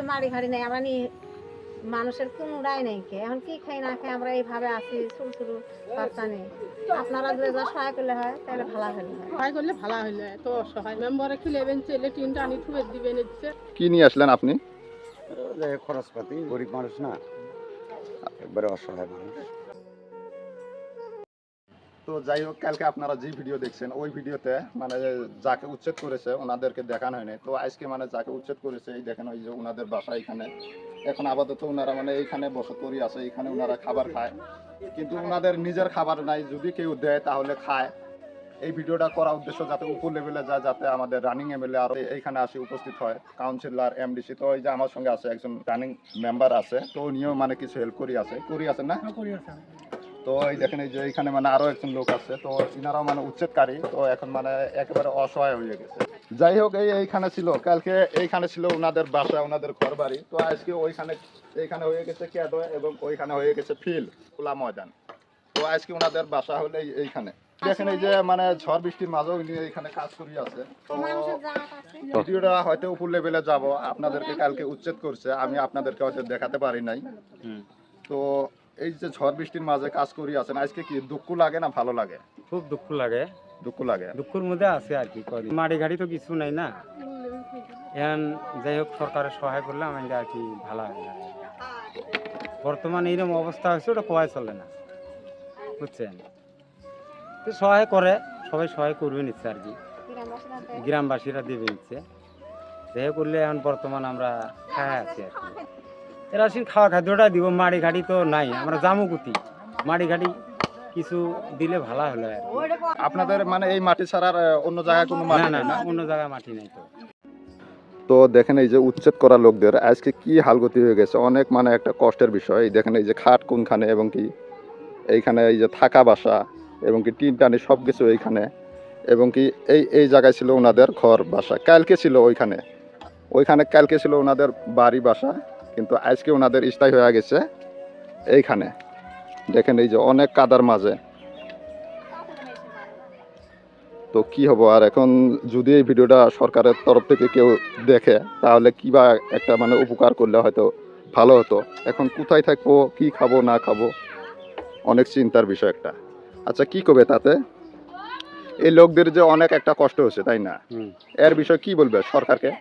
মাড়ি ঘাড়ি নেই, আমরা মানুষের কোনো রায় নেই কে এখন কি খাই না খাই আমরা এইভাবে আছি ছোট ছোট বাচ্চা নেই। আপনারা যদি যা সহায় করলে হয় তাহলে ভালো হলে হয়। সহায় করলে ভালো হইলে তো অসহায় মেম্বারে খিলেবেন চেলে টিনটা আনি ঠুয়ে দিবেন দিচ্ছে। কি নিয়ে আসলেন আপনি? খরচপাতি গরিব মানুষ না, একবারে অসহায় মানুষ। তো যাই হোক, কালকে আপনারা যে ভিডিও দেখছেন ওই ভিডিওতে মানে যাকে উচ্ছেদ করেছে ওনাদেরকে দেখানো হয়নি। তো আজকে মানে যাকে উচ্ছেদ করেছে এই দেখেন ওই যে ওনাদের বাসা এখানে। এখন আপাতত ওনারা মানে এইখানে বসত করি আছে, এখানে ওনারা খাবার খায়, কিন্তু ওনাদের নিজের খাবার নাই, যদি কেউ দেয় তাহলে খায়। এই ভিডিওটা করার উদ্দেশ্য যাতে উপর লেভেলে যায়, যাতে আমাদের রানিং এমএলএ আর এইখানে আসে উপস্থিত হয়, কাউন্সিলর এমডিসি। তো ওই যে আমার সঙ্গে আছে একজন রানিং মেম্বার আছে, তো উনিও মানে কিছু হেল্প করি আছে না। তো এই দেখেন এই যে এইখানে মানে আরো একজন লোক আছে, তো ইনারাও মানে উচ্ছেদকারী, তো এখন মানে একেবারে অসহায় হয়ে গেছে। যাই হোক, এইখানে ছিল কালকে, এইখানে ছিল ওনাদের বাসা, ওনাদের ঘর বাড়ি। তো আজকে এইখানে হয়ে গেছে ক্যাডো এবং ওইখানে হয়ে গেছে ফিল্ড, খোলা ময়দান। তো আজকে ওনাদের বাসা হলে এইখানে দেখেন এই যে মানে ঝড় বৃষ্টির মাঝেও নিয়ে এখানে কাজ করি আছে। তো ভিডিওটা হয়তো উপর লেভেলে যাব, আপনাদেরকে কালকে উচ্ছেদ করছে, আমি আপনাদেরকে হয়তো দেখাতে পারি নাই। তো এই যে ঝড় বৃষ্টির মাঝে কাজ করি আছেন, আজকে কি দুঃখ লাগে না ভালো লাগে? খুব দুঃখ লাগে। দুঃখের মধ্যে আছে আর কি করি, মাড়ি ঘাড়ি তো কিছু নাই না। এখন যাই হোক, সরকারের সহায় করলে আমাদের আর কি ভালো হবে। বর্তমানে এইরকম অবস্থা হয়েছে, ওটা কোয়াই চলে না, বুঝছেন? তো সহায় করে, সবাই সহায় করবে নিচ্ছে আর কি, গ্রামবাসীরা দেবে নিচ্ছে। যাই করলে এখন বর্তমান আমরা খায় আছি আর কি। এরা খাওয়া খাদ্যটা দিব, মাড়ি ঘাটি তো নাই, আমরা জামুকুতি মাড়ি ঘাটি কিছু দিলে ভালো হলো আর কি। আপনাদের মানে এই মাটি ছাড়া অন্য জায়গায় কোনো মাটি না না? অন্য জায়গায় মাটি নাই। তো তো দেখেন এই যে উচ্ছেদ করা লোকদের আজকে কি হালগতি হয়ে গেছে, অনেক মানে একটা কষ্টের বিষয়। দেখেন এই যে খাট কোনখানে, এবং কি এইখানে এই যে থাকা বাসা, এবং কি টিন টানি সব কিছু এইখানে, এবং কি এই জায়গায় ছিল ওনাদের ঘর বাসা, কালকে ছিল ওইখানে কালকে ছিল ওনাদের বাড়ি বাসা, কিন্তু আজকে ওনাদের স্থায়ী হয়ে গেছে এইখানে। দেখেন এই যে অনেক কাদার মাঝে। তো কি হবো আর এখন, যদি এই ভিডিওটা সরকারের তরফ থেকে কেউ দেখে তাহলে কিবা একটা মানে উপকার করলে হয়তো ভালো হতো। এখন কোথায় থাকবো, কি খাবো না খাবো, অনেক চিন্তার বিষয় একটা। আচ্ছা, কি করবে তাতে? এই লোকদের যে অনেক একটা কষ্ট হচ্ছে, তাই না? এর বিষয়ে কি বলবে সরকারকে?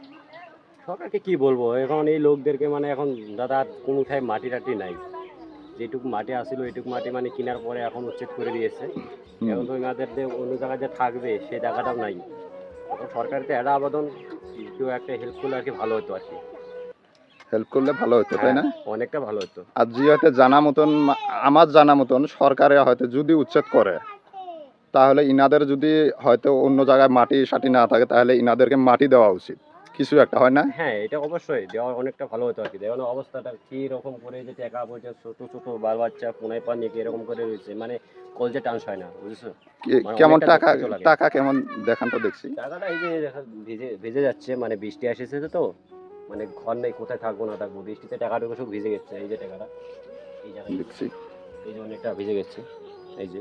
সরকারকে কি বলবো, এখন এই লোকদেরকে মানে এখন দাদা কোনো ঠাই মাটি টাটি নাই, যেটুকু মাটি আসছিল এইটুকু মাটি মানে কেনার পরে এখন উচ্ছেদ করে দিয়েছে। এখন তো এনাদের যে অন্য জায়গায় যে থাকবে সেই জায়গাটাও নাই। এখন সরকারকে একটা আবেদন, কেউ একটা হেল্প করলে আর কি ভালো হতো আর কি। হেল্প করলে ভালো হতো, তাই না? অনেকটা ভালো হতো। আর যে হয়তো আমার জানা মতন সরকারে হয়তো যদি উচ্ছেদ করে, তাহলে ইনাদের যদি হয়তো অন্য জায়গায় মাটি সাটি না থাকে, তাহলে ইনাদেরকে মাটি দেওয়া উচিত, কিছু একটা, হয় না? হ্যাঁ, এটা অবশ্যই দেওয়া অনেকটা ভালো হতো আর কি। দেখুন অবস্থাটা কি রকম করে, যে টাকা পয়সা ছোট ছোট বাল বাচ্চা কোনায় পান নিয়ে এরকম করে রয়েছে, মানে কলজে টান্স হয় না, বুঝেছো? কেমন টাকা কেমন দেখান তো দেখছি। টাকাটা এই যে ভিজে যাচ্ছে, মানে বৃষ্টি এসেছে তো, মানে ঘর নেই, কোথায় থাকবো না থাকবো, বৃষ্টিতে টাকাটুকু সব ভিজে গেছে। এই যে টাকাটা এই জায়গায় দেখছি, এই যে অনেকটা ভিজে গেছে, এই যে।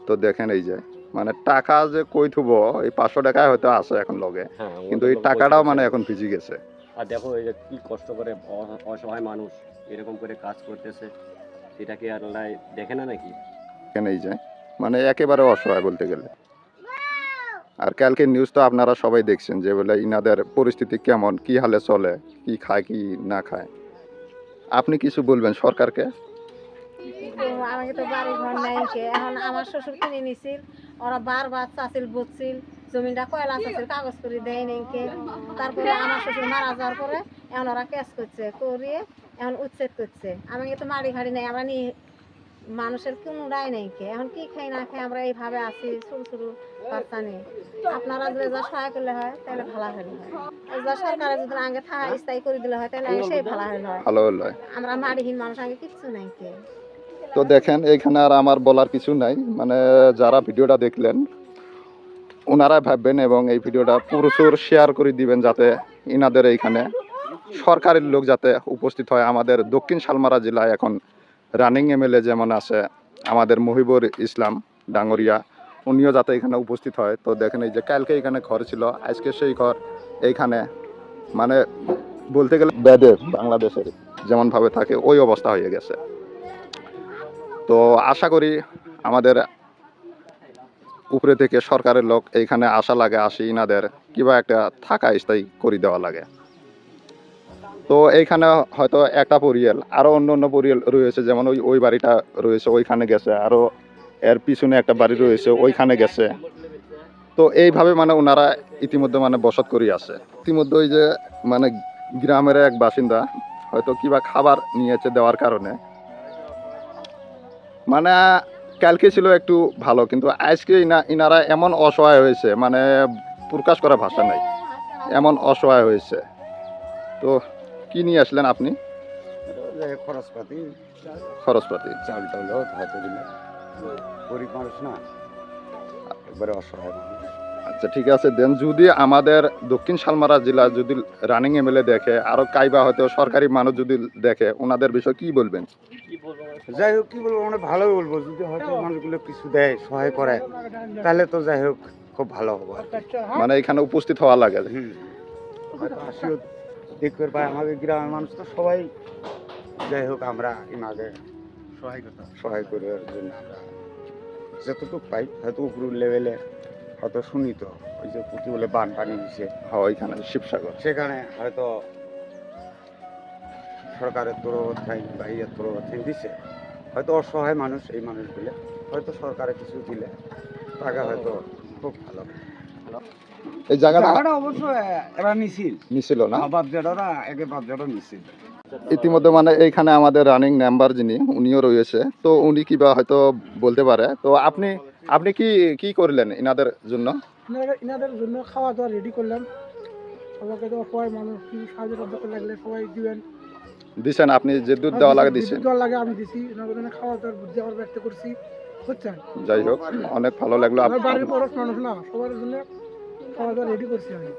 তো দেখেন এই যে মানে টাকা যে কই থুবো, এই 500 টাকায় হয়তো আছে এখন লগে, কিন্তু এই টাকাটাও মানে এখন ভিজে গেছে। আর দেখো এই যে কি কষ্ট করে অসহায় মানুষ এরকম করে কাজ করতেছে, সেটাকে আর দেখে না নাকি? এই যে মানে একেবারে অসহায় বলতে গেলে। আর কালকে নিউজ তো আপনারা সবাই দেখছেন, যে বলে ইনাদের পরিস্থিতি কেমন, কি হালে চলে, কি খায় কি না খায়। আপনি কিছু বলবেন সরকারকে? আমাকে তো বাড়ি ঘর নাই, এখন আমার শ্বশুর কিনে নিছিল, ওরা বারবার চাছিল বুঝছিল, জমিটা কয়লা চাছিল, কাগজ করে দেয় নাকি। তারপরে আমার শ্বশুর মারা যাওয়ার পরে এখন ওরা ক্যাশ করছে, করিয়ে এখন উচ্ছেদ করছে। আমাকে তো মাড়ি ঘাড়ি নেই, আমরা মানুষের কোনো রায় নেই কে এখন কি খাই না খাই আমরা এইভাবে আছি ছোট ছোট বাচ্চা নেই। আপনারা যদি যা সহায় করলে হয় তাহলে ভালো হলে হয়, যা সরকারে যদি আগে থাকা স্থায়ী করে দিলে হয় তাহলে সেই ভালো হলে হয়। আমরা মাড়িহীন মানুষ, আগে কিচ্ছু নাই কে। তো দেখেন এইখানে আর আমার বলার কিছু নাই, মানে যারা ভিডিওটা দেখলেন ওনারা ভাববেন এবং এই ভিডিওটা প্রচুর শেয়ার করে দিবেন, যাতে ইনাদের এইখানে সরকারের লোক যাতে উপস্থিত হয়। আমাদের দক্ষিণ শালমারা জেলায় এখন রানিং এমএলএ যেমন আছে আমাদের মহিবুর ইসলাম ডাঙ্গরিয়া, উনিও যাতে এখানে উপস্থিত হয়। তো দেখেন এই যে কালকে এখানে ঘর ছিল, আজকে সেই ঘর এইখানে মানে বলতে গেলে বেদে বাংলাদেশের যেমন ভাবে থাকে ওই অবস্থা হয়ে গেছে। তো আশা করি আমাদের উপরে থেকে সরকারের লোক এইখানে আসা লাগে, আসি ইনাদের কিবা একটা থাকা স্থায়ী করে দেওয়া লাগে। তো এইখানে হয়তো একটা পরিয়াল আরো অন্য অন্য পরিয়াল রয়েছে, যেমন ওই ওই বাড়িটা রয়েছে ওইখানে গেছে, আরো এর পিছনে একটা বাড়ি রয়েছে ওইখানে গেছে। তো এইভাবে মানে ওনারা ইতিমধ্যে মানে বসত করি আছে। ইতিমধ্যে ওই যে মানে গ্রামের এক বাসিন্দা হয়তো কিবা খাবার নিয়েছে দেওয়ার কারণে, মানে কালকে ছিল একটু ভালো, কিন্তু আজকে ইনারা এমন অসহায় হয়েছে, মানে প্রকাশ করা ভাষা নাই, এমন অসহায় হয়েছে। তো কি নিয়ে আসলেন আপনি? যে খরচপাতি, খরচপাতি। চাল টাউলও হয়তো দিলে, গরিব মানুষ না, একবারে অসহায় মানুষ। আচ্ছা ঠিক আছে দেন, যদি আমাদের দক্ষিণ শালমারা জেলা যদি রানিং এমএলএ দেখে, আরো কাইবা হয়তো সরকারি মানুষ যদি দেখে, ওনাদের বিষয়ে কি বলবেন? যাই হোক, কি বলবো, মানে ভালোই বলবো। যদি হয়তো মানুষগুলো কিছু দেয়, সহায় করে, তাহলে তো যাই হোক খুব ভালো হবে আর কি। মানে এখানে উপস্থিত হওয়া লাগে। হয়তো হাসিও দেখতে পাই, আমাদের গ্রামের মানুষ তো সবাই, যাই হোক আমরা ইনাকে সহায় করার জন্য আমরা যতটুকু পাই, হয়তো উপর লেভেলে হয়তো শুনি, তো ওই যে প্রতি বলে বানপানি দিছে হ্যাঁ ওইখানে শিবসাগর, সেখানে হয়তো সরকারের তরফ বা ইয়ের তরফ দিছে, হয়তো অসহায় মানুষ, এই মানুষগুলো হয়তো সরকারে কিছু দিলে তাকে হয়তো খুব ভালো। এই জায়গাটা অবশ্য এরা নিছিল না, বাচ্চারা একে বাচ্চারা নিছিল। ইতিমধ্যে মানে এইখানে আমাদের রানিং মেম্বার যিনি উনিও রয়েছে, তো উনি কিবা হয়তো বলতে পারে। তো আপনি আপনি কি কি করলেন ইনাদের জন্য? ইনাদের জন্য খাওয়া দাওয়া রেডি করলাম। সবাইকে তো সবাই মানুষ কি সাহায্য করতে লাগলে সবাই দিবেন। দিছেন আপনি যে দুধ দেওয়া লাগে দিছেন? দেওয়া লাগে আমি দিছি, ওনাদের জন্য খাওয়া দাওয়ার বুদ্ধি আমার ব্যক্ত করছি, বুঝছেন? যাই হোক অনেক ভালো লাগলো। আমার বাড়ির পরশ মানুষ না, সবার জন্য খাওয়া দাওয়া রেডি করছি আমি।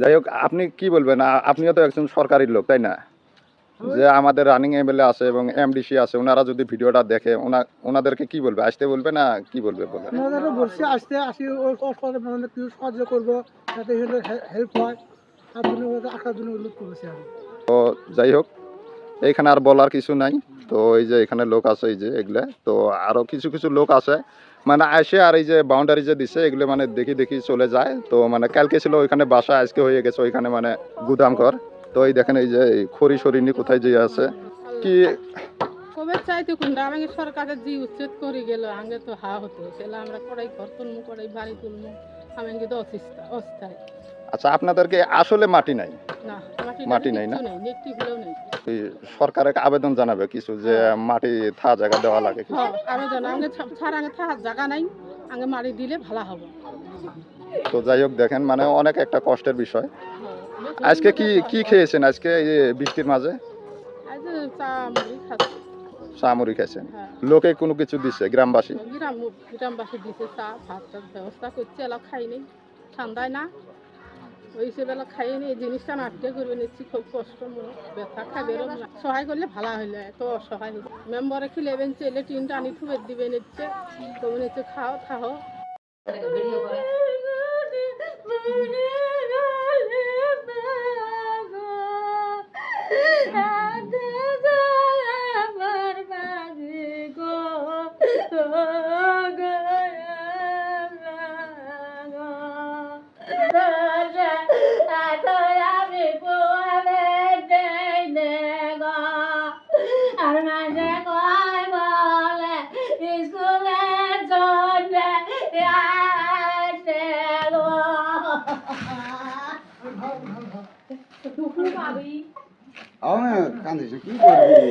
যাই হোক আপনি কি বলবেন? আপনিও তো একজন সরকারি লোক, তাই না? যে আমাদের রানিং এমএলএ আছে এবং এমডিসি আছে, ওনারা যদি ভিডিওটা দেখে ওনাদেরকে কি বলবে? আসতে বলবে না কি বলবে? বলেন। ওনাদেরও বলছি আসতে, আসি ওই কিছু সাহায্য করবো, যাতে হেল্প হয়, তার জন্য আসার জন্য অনুরোধ করেছি আমি। তো যাই হোক এইখানে আর বলার কিছু নাই। তো এই যে এখানে লোক আছে, এই যে এগুলা, তো আরো কিছু কিছু লোক আছে মানে আসে, আর এই যে বাউন্ডারি যে দিছে এগুলো মানে দেখি দেখি চলে যায়। তো মানে কালকে ছিল ওইখানে বাসা, আজকে হয়ে গেছে ওইখানে মানে গুদাম ঘর। তো এই দেখেন এই যে খড়ি সরিনি কোথায় যে আছে কি কবে চাইতে কোনটা আমাকে সরকারের যে উচ্ছেদ করে গেল, আগে তো হা হতো, সেটা আমরা কড়াই ঘর তুলমু, কড়াই বাড়ি তুলমু, আমাকে তো অস্থায়। আচ্ছা আপনাদেরকে আসলে মাটি নাই? না মাটি নাই না? নেই, নেই। এই সরকারে আবেদন জানাবে কিছু যে মাটি থা জায়গা দেওয়া লাগে কিছু? হ্যাঁ আবেদন, আগে ছাড়া আগে থাকার জায়গা নাই, আগে মারি দিলে ভালো হবে। তো যাই হোক দেখেন মানে অনেক একটা কষ্টের বিষয়। আজকে কি কি খেয়েছেন আজকে এই বৃষ্টির মাঝে? আজ চা মুড়ি খাচ্ছি। চা মুড়ি খেয়েছেন? হ্যাঁ। লোকে কোনো কিছু দিছে গ্রামবাসী? গ্রামবাসী দিছে চা ভাতটার ব্যবস্থা করছে, এলা খাই নেই, ঠান্ডায় না, ওই হিসেবে খাই নেই। এই জিনিসটা নাটকে করে নিচ্ছি, খুব কষ্ট, মনে ব্যথা খাবেরও না। সহায় করলে ভালো হইলে, এত অসহায় মেম্বারে খিলেবেন চেলে টিনটা আনি থুবে দিবে নিচ্ছে, তুমি নিচ্ছে খাও খাও। আমি কান্দিছি, কি করবি?